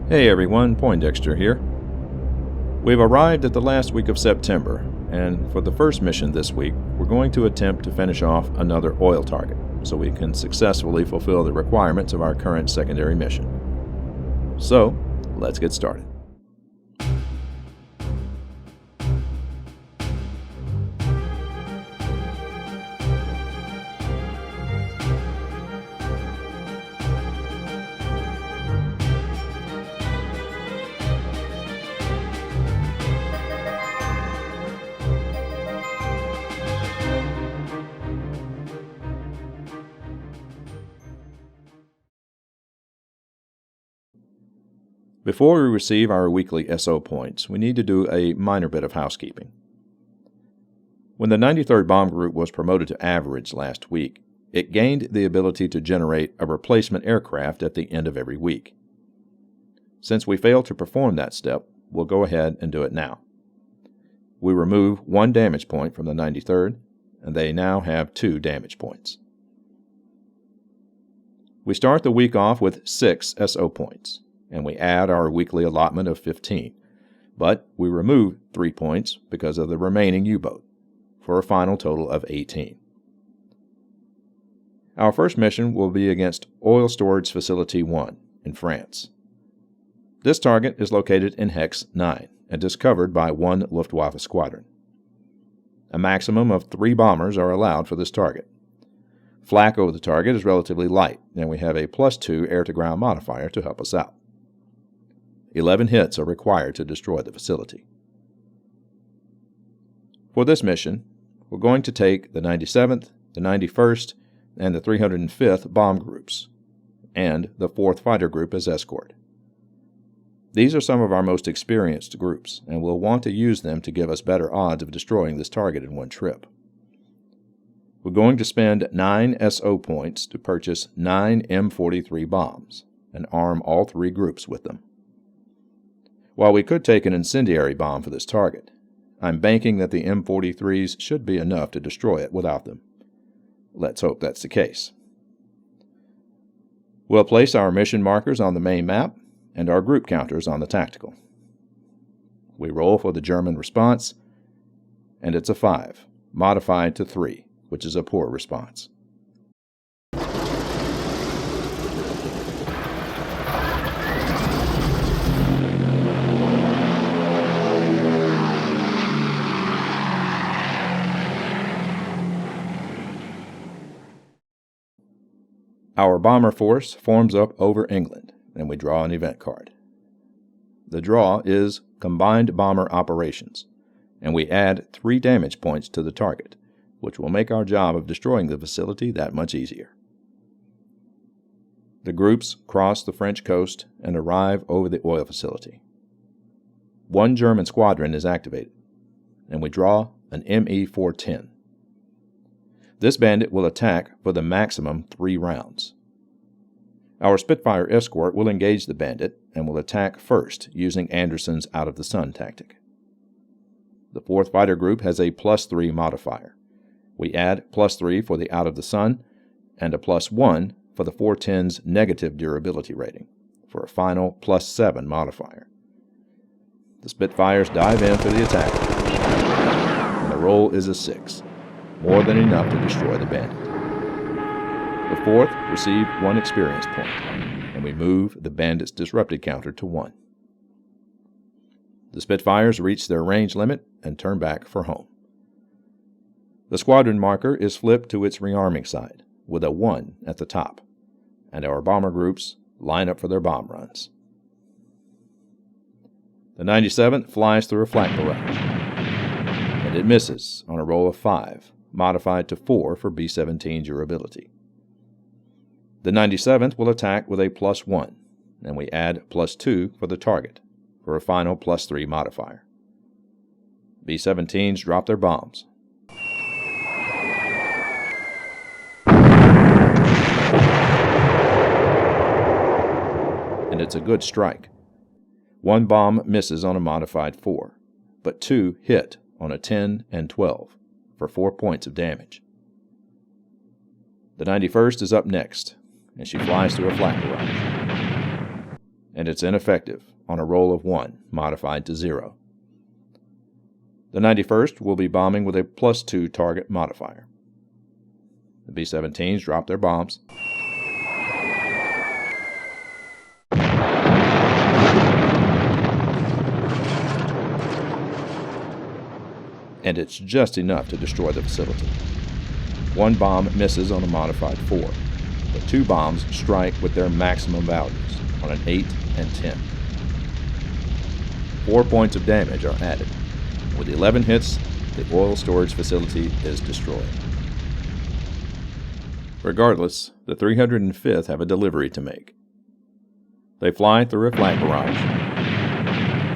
Hey everyone, Poindexter here. We've arrived at the last week of September, and for the first mission this week, we're going to attempt to finish off another oil target so we can successfully fulfill the requirements of our current secondary mission. So, let's get started. Before we receive our weekly SO points, we need to do a minor bit of housekeeping. When the 93rd Bomb Group was promoted to average last week, it gained the ability to generate a replacement aircraft at the end of every week. Since we failed to perform that step, we'll go ahead and do it now. We remove 1 damage point from the 93rd, and they now have 2 damage points. We start the week off with 6 SO points, and we add our weekly allotment of 15, but we remove 3 points because of the remaining U-boat, for a final total of 18. Our first mission will be against Oil Storage Facility 1 in France. This target is located in Hex 9 and is covered by 1 Luftwaffe squadron. A maximum of 3 bombers are allowed for this target. Flak over the target is relatively light, and we have a +2 air-to-ground modifier to help us out. 11 hits are required to destroy the facility. For this mission, we're going to take the 97th, the 91st, and the 305th bomb groups, and the 4th fighter group as escort. These are some of our most experienced groups, and we'll want to use them to give us better odds of destroying this target in one trip. We're going to spend 9 SO points to purchase 9 M43 bombs, and arm all 3 groups with them. While we could take an incendiary bomb for this target, I'm banking that the M43s should be enough to destroy it without them. Let's hope that's the case. We'll place our mission markers on the main map and our group counters on the tactical. We roll for the German response, and it's a 5, modified to 3, which is a poor response. Our bomber force forms up over England, and we draw an event card. The draw is Combined Bomber Operations, and we add 3 damage points to the target, which will make our job of destroying the facility that much easier. The groups cross the French coast and arrive over the oil facility. 1 German squadron is activated, and we draw an ME-410. This bandit will attack for the maximum 3 rounds. Our Spitfire escort will engage the bandit and will attack first using Anderson's out-of-the-sun tactic. The 4th fighter group has a +3 modifier. We add +3 for the out-of-the-sun and a +1 for the 410's negative durability rating, for a final +7 modifier. The Spitfires dive in for the attack, and the roll is a 6. More than enough to destroy the bandit. The 4th received 1 experience point, and we move the bandit's disrupted counter to 1. The Spitfires reach their range limit and turn back for home. The squadron marker is flipped to its rearming side, with a 1 at the top, and our bomber groups line up for their bomb runs. The 97th flies through a flak barrage, and it misses on a roll of 5, modified to 4 for B-17 durability. The 97th will attack with a +1, and we add +2 for the target, for a final +3 modifier. B-17s drop their bombs. And it's a good strike. 1 bomb misses on a modified 4, but 2 hit on a 10 and 12 for 4 points of damage. The 91st is up next, and she flies through a flak barrage. and it's ineffective on a roll of 1 modified to 0. The 91st will be bombing with a +2 target modifier. The B-17s drop their bombs. And it's just enough to destroy the facility. 1 bomb misses on a modified 4, but 2 bombs strike with their maximum values on an 8 and 10. 4 points of damage are added. With 11 hits, the oil storage facility is destroyed. Regardless, the 305th have a delivery to make. They fly through a flak barrage,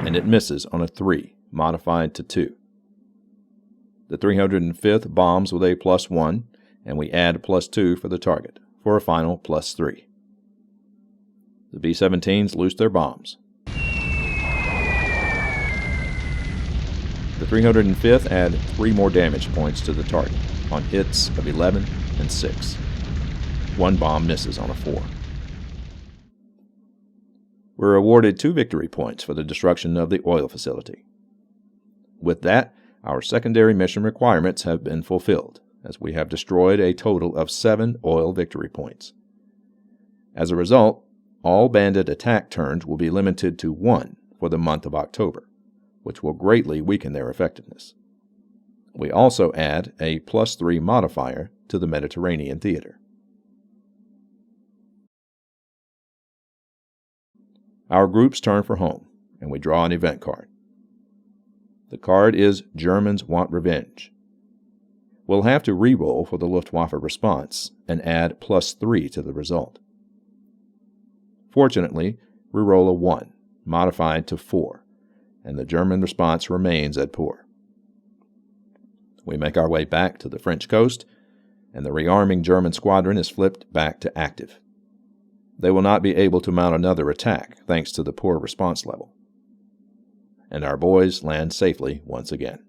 and it misses on a 3, modified to 2. The 305th bombs with a +1, and we add +2 for the target, for a final +3. The B-17s loose their bombs. The 305th add 3 more damage points to the target, on hits of 11 and 6. 1 bomb misses on a 4. We're awarded 2 victory points for the destruction of the oil facility. With that, our secondary mission requirements have been fulfilled, as we have destroyed a total of 7 oil victory points. As a result, all bandit attack turns will be limited to 1 for the month of October, which will greatly weaken their effectiveness. We also add a +3 modifier to the Mediterranean theater. Our groups turn for home, and we draw an event card. The card is Germans Want Revenge. We'll have to re-roll for the Luftwaffe response and add +3 to the result. Fortunately, we roll a 1, modified to 4, and the German response remains at poor. We make our way back to the French coast, and the rearming German squadron is flipped back to active. They will not be able to mount another attack thanks to the poor response level. And our boys land safely once again.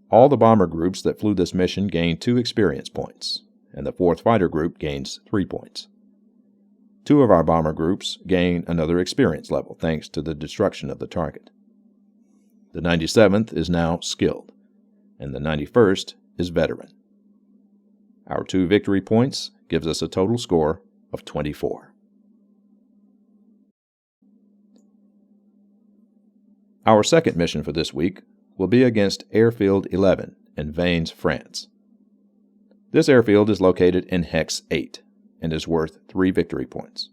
All the bomber groups that flew this mission gain 2 experience points, and the 4th Fighter Group gains 3 points. 2 of our bomber groups gain another experience level thanks to the destruction of the target. The 97th is now skilled, and the 91st is veteran. Our 2 victory points gives us a total score of 24. Our second mission for this week will be against Airfield 11 in Vannes, France. This airfield is located in Hex 8 and is worth 3 victory points.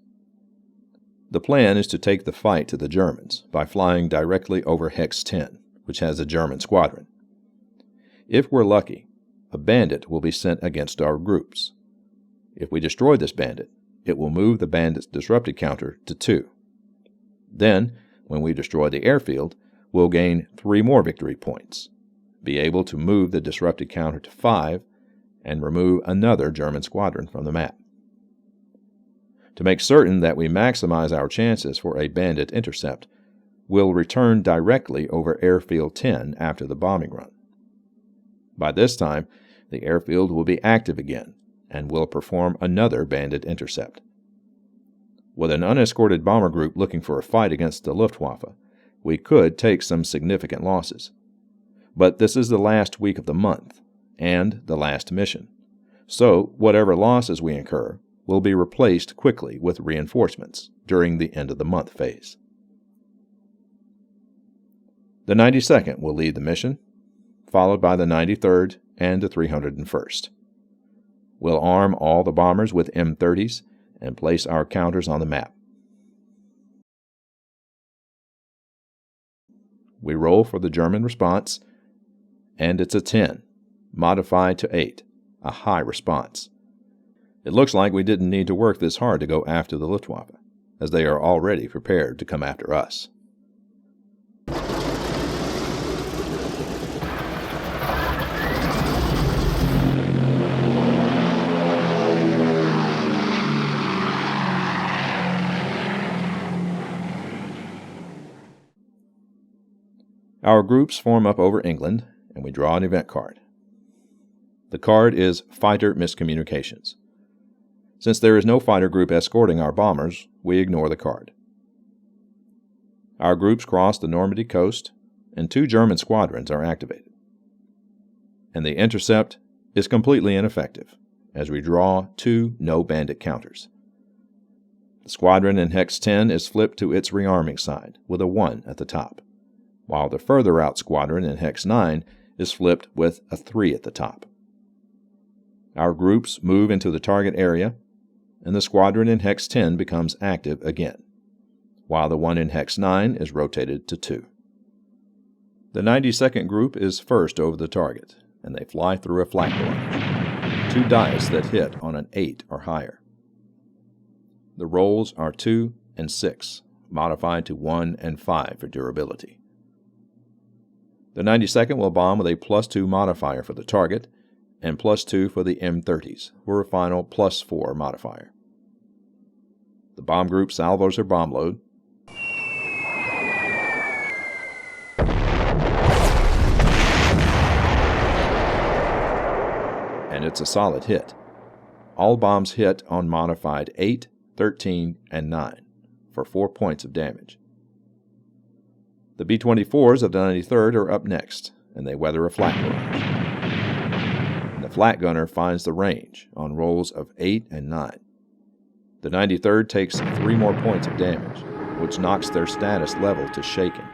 The plan is to take the fight to the Germans by flying directly over Hex 10, which has a German squadron. If we're lucky, a bandit will be sent against our groups. If we destroy this bandit, it will move the bandit's disrupted counter to 2. Then, when we destroy the airfield, we'll gain 3 more victory points, be able to move the disrupted counter to 5, and remove another German squadron from the map. To make certain that we maximize our chances for a bandit intercept, we'll return directly over Airfield 10 after the bombing run. By this time, the airfield will be active again, and will perform another bandit intercept. With an unescorted bomber group looking for a fight against the Luftwaffe, we could take some significant losses. But this is the last week of the month, and the last mission, so whatever losses we incur will be replaced quickly with reinforcements during the end of the month phase. The 92nd will lead the mission, followed by the 93rd and the 301st. We'll arm all the bombers with M30s and place our counters on the map. We roll for the German response, and it's a 10, modified to 8, a high response. It looks like we didn't need to work this hard to go after the Luftwaffe, as they are already prepared to come after us. Our groups form up over England, and we draw an event card. The card is Fighter Miscommunications. Since there is no fighter group escorting our bombers, we ignore the card. Our groups cross the Normandy coast, and 2 German squadrons are activated. And the intercept is completely ineffective, as we draw 2 no-bandit counters. The squadron in Hex 10 is flipped to its rearming side, with a 1 at the top, while the further out squadron in Hex 9 is flipped with a 3 at the top. Our groups move into the target area, and the squadron in Hex 10 becomes active again, while the one in Hex 9 is rotated to 2. The 92nd group is first over the target, and they fly through a flak barrage, 2 dice that hit on an 8 or higher. The rolls are 2 and 6, modified to 1 and 5 for durability. The 92nd will bomb with a +2 modifier for the target, and +2 for the M30s, for a final +4 modifier. The bomb group salvos their bomb load, and it's a solid hit. All bombs hit on modified 8, 13, and 9, for 4 points of damage. The B-24s of the 93rd are up next, and they weather a flak barrage. The flak gunner finds the range on rolls of 8 and 9. The 93rd takes 3 more points of damage, which knocks their status level to shaken.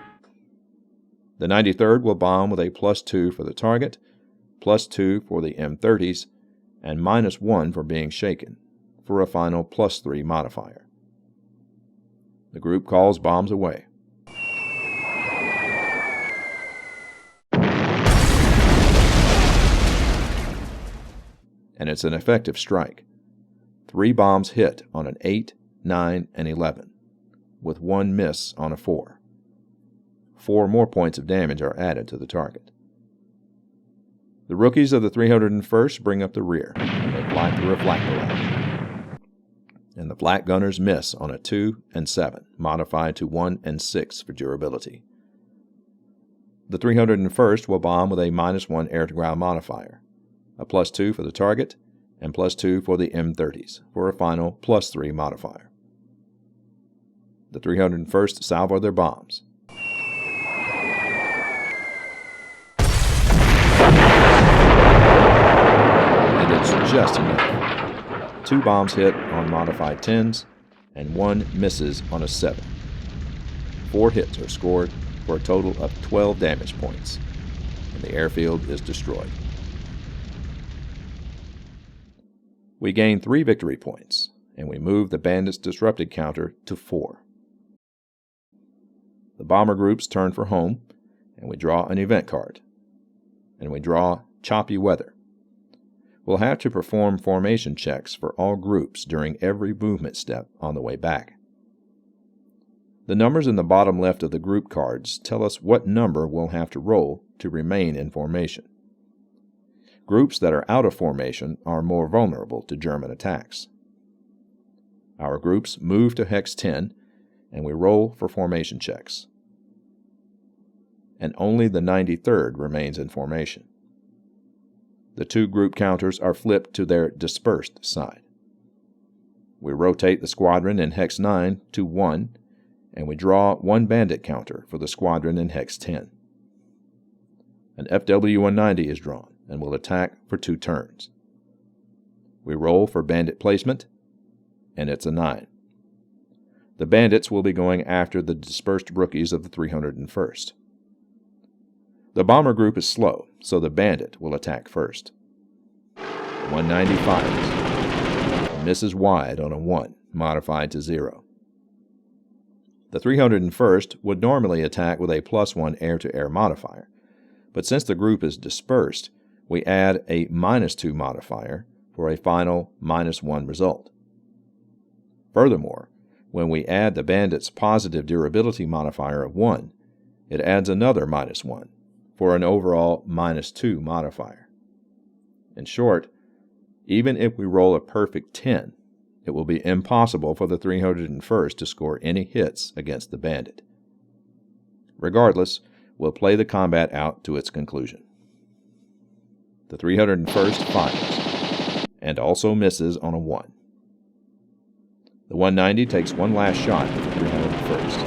The 93rd will bomb with a +2 for the target, +2 for the M30s, and -1 for being shaken, for a final +3 modifier. The group calls bombs away. And it's an effective strike. 3 bombs hit on an 8, 9, and 11, with 1 miss on a 4. 4 more points of damage are added to the target. The rookies of the 301st bring up the rear, and they fly through a flak barrage. And the flak gunners miss on a 2 and 7, modified to 1 and 6 for durability. The 301st will bomb with a -1 air-to-ground modifier, a +2 for the target, and +2 for the M30s, for a final +3 modifier. The 301st salvo their bombs. And it's just enough. 2 bombs hit on modified 10s, and 1 misses on a 7. 4 hits are scored for a total of 12 damage points, and the airfield is destroyed. We gain 3 victory points, and we move the bandits' disrupted counter to 4. The bomber groups turn for home, and we draw an event card. And we draw choppy weather. We'll have to perform formation checks for all groups during every movement step on the way back. The numbers in the bottom left of the group cards tell us what number we'll have to roll to remain in formation. Groups that are out of formation are more vulnerable to German attacks. Our groups move to Hex 10, and we roll for formation checks. And only the 93rd remains in formation. The 2 group counters are flipped to their dispersed side. We rotate the squadron in Hex 9 to 1, and we draw 1 bandit counter for the squadron in Hex 10. An FW-190 is drawn and will attack for 2 turns. We roll for bandit placement, and it's a 9. The bandits will be going after the dispersed rookies of the 301st. The bomber group is slow, so the bandit will attack first. 190 fires, and misses wide on a 1, modified to 0. The 301st would normally attack with a +1 air-to-air modifier, but since the group is dispersed, we add a -2 modifier for a final -1 result. Furthermore, when we add the bandit's positive durability modifier of 1, it adds another -1 for an overall -2 modifier. In short, even if we roll a perfect 10, it will be impossible for the 301st to score any hits against the bandit. Regardless, we'll play the combat out to its conclusion. The 301st fires, and also misses on a 1. The 190 takes one last shot at the 301st,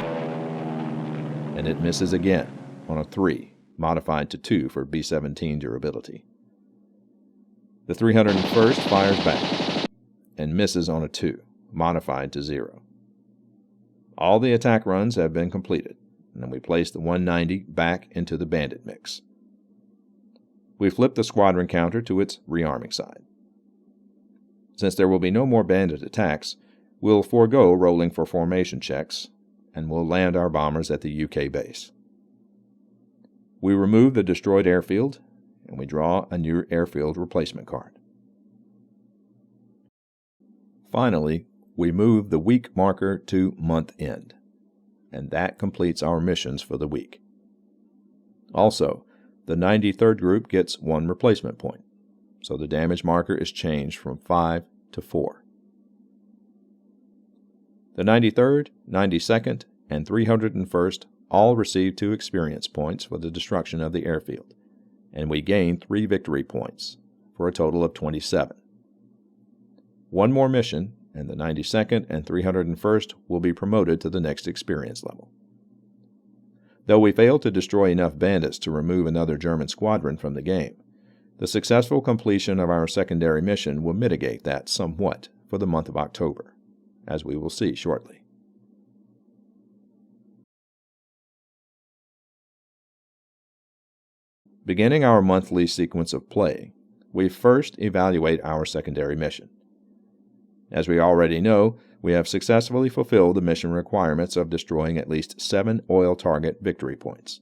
and it misses again on a 3, modified to 2 for B-17 durability. The 301st fires back and misses on a 2, modified to 0. All the attack runs have been completed, and we place the 190 back into the bandit mix. We flip the squadron counter to its rearming side. Since there will be no more bandit attacks, we'll forego rolling for formation checks, and we'll land our bombers at the UK base. We remove the destroyed airfield, and we draw a new airfield replacement card. Finally, we move the week marker to month end, and that completes our missions for the week. Also, the 93rd group gets 1 replacement point, so the damage marker is changed from 5 to 4. The 93rd, 92nd, and 301st all receive 2 experience points for the destruction of the airfield, and we gain 3 victory points, for a total of 27. One more mission, and the 92nd and 301st will be promoted to the next experience level. Though we failed to destroy enough bandits to remove another German squadron from the game, the successful completion of our secondary mission will mitigate that somewhat for the month of October, as we will see shortly. Beginning our monthly sequence of play, we first evaluate our secondary mission. As we already know, we have successfully fulfilled the mission requirements of destroying at least 7 oil target victory points.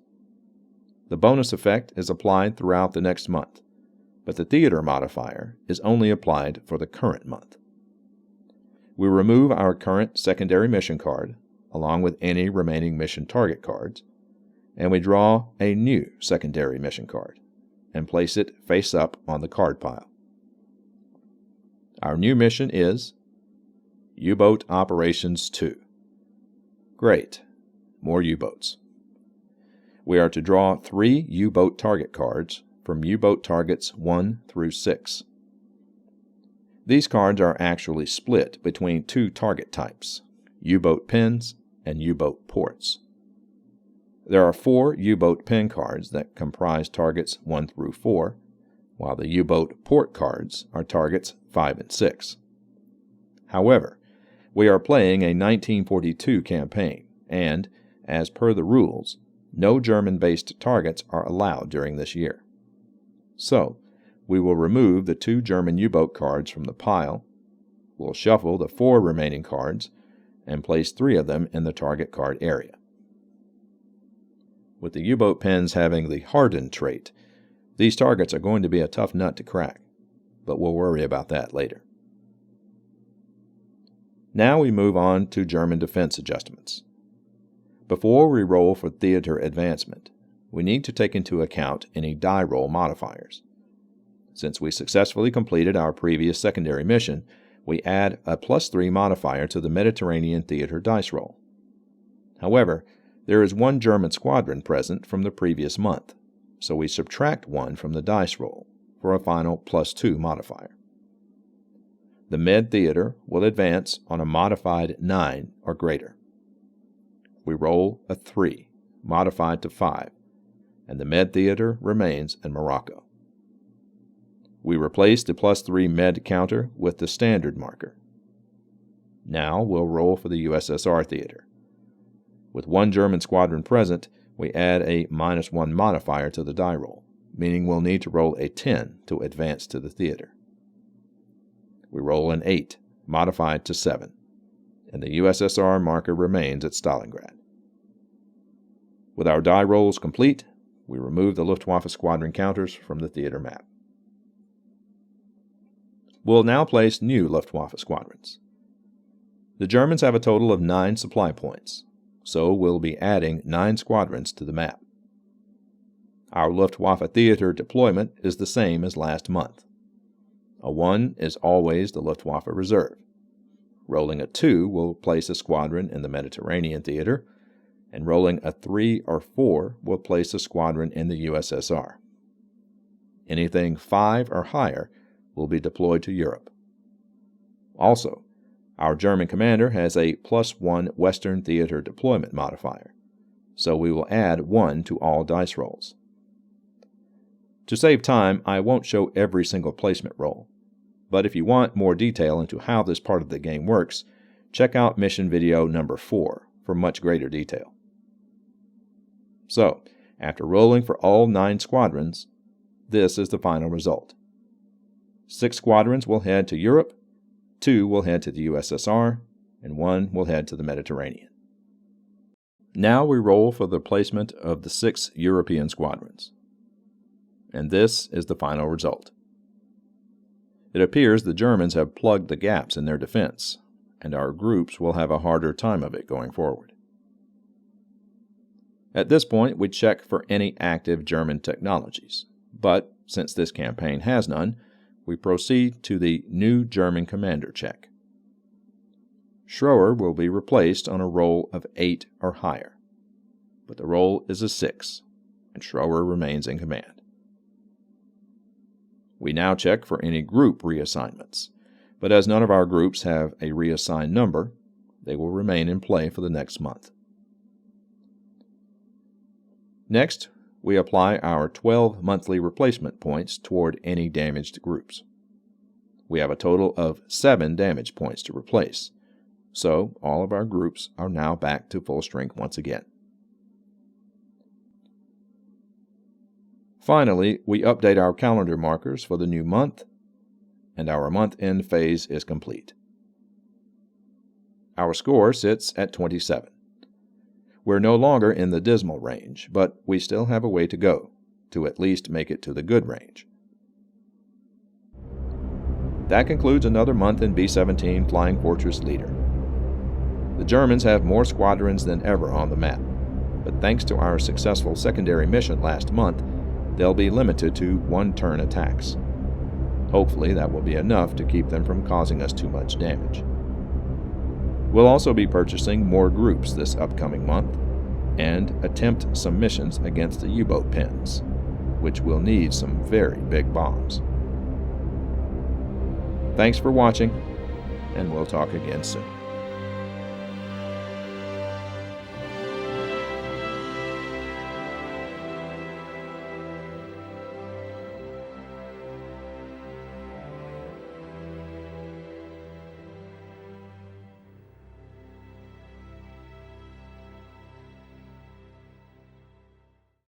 The bonus effect is applied throughout the next month, but the theater modifier is only applied for the current month. We remove our current secondary mission card, along with any remaining mission target cards, and we draw a new secondary mission card and place it face up on the card pile. Our new mission is U-Boat Operations 2. Great. More U-boats. We are to draw 3 U-boat target cards from U-boat targets 1 through 6. These cards are actually split between 2 target types, U-boat pins and U-boat ports. There are 4 U-boat pin cards that comprise targets 1 through 4, while the U-boat port cards are targets 5 and 6. However, we are playing a 1942 campaign, and, as per the rules, no German-based targets are allowed during this year. So, we will remove the 2 German U-boat cards from the pile, we'll shuffle the 4 remaining cards, and place 3 of them in the target card area. With the U-boat pins having the hardened trait, these targets are going to be a tough nut to crack, but we'll worry about that later. Now we move on to German defense adjustments. Before we roll for theater advancement, we need to take into account any die roll modifiers. Since we successfully completed our previous secondary mission, we add a +3 modifier to the Mediterranean theater dice roll. However, there is 1 German squadron present from the previous month, so we subtract 1 from the dice roll for a final +2 modifier. The Med Theater will advance on a modified 9 or greater. We roll a 3, modified to 5, and the Med Theater remains in Morocco. We replace the +3 Med counter with the standard marker. Now we'll roll for the USSR Theater. With 1 German squadron present, we add a -1 modifier to the die roll, meaning we'll need to roll a 10 to advance to the theater. We roll an 8, modified to 7, and the USSR marker remains at Stalingrad. With our die rolls complete, we remove the Luftwaffe squadron counters from the theater map. We'll now place new Luftwaffe squadrons. The Germans have a total of 9 supply points, so we'll be adding 9 squadrons to the map. Our Luftwaffe theater deployment is the same as last month. A 1 is always the Luftwaffe Reserve. Rolling a 2 will place a squadron in the Mediterranean theater, and rolling a 3 or 4 will place a squadron in the USSR. Anything 5 or higher will be deployed to Europe. Also, Our German commander has a +1 Western Theater deployment modifier, so we will add 1 to all dice rolls. To save time, I won't show every single placement roll, but if you want more detail into how this part of the game works, check out mission video number 4 for much greater detail. So, after rolling for all 9 squadrons, this is the final result. 6 squadrons will head to Europe, 2 will head to the USSR, and 1 will head to the Mediterranean. Now we roll for the placement of the 6 European squadrons. And this is the final result. It appears the Germans have plugged the gaps in their defense, and our groups will have a harder time of it going forward. At this point, we check for any active German technologies, but since this campaign has none, we proceed to the new German commander check. Schroer will be replaced on a roll of 8 or higher, but the roll is a 6, and Schroer remains in command. We now check for any group reassignments, but as none of our groups have a reassigned number, they will remain in play for the next month. Next, we apply our 12 monthly replacement points toward any damaged groups. We have a total of 7 damage points to replace, so all of our groups are now back to full strength once again. Finally, we update our calendar markers for the new month, and our month-end phase is complete. Our score sits at 27. We're no longer in the dismal range, but we still have a way to go to at least make it to the good range. That concludes another month in B-17 Flying Fortress Leader. The Germans have more squadrons than ever on the map, but thanks to our successful secondary mission last month, they'll be limited to 1-turn attacks. Hopefully that will be enough to keep them from causing us too much damage. We'll also be purchasing more groups this upcoming month and attempt some missions against the U-boat pens, which will need some very big bombs. Thanks for watching, and we'll talk again soon.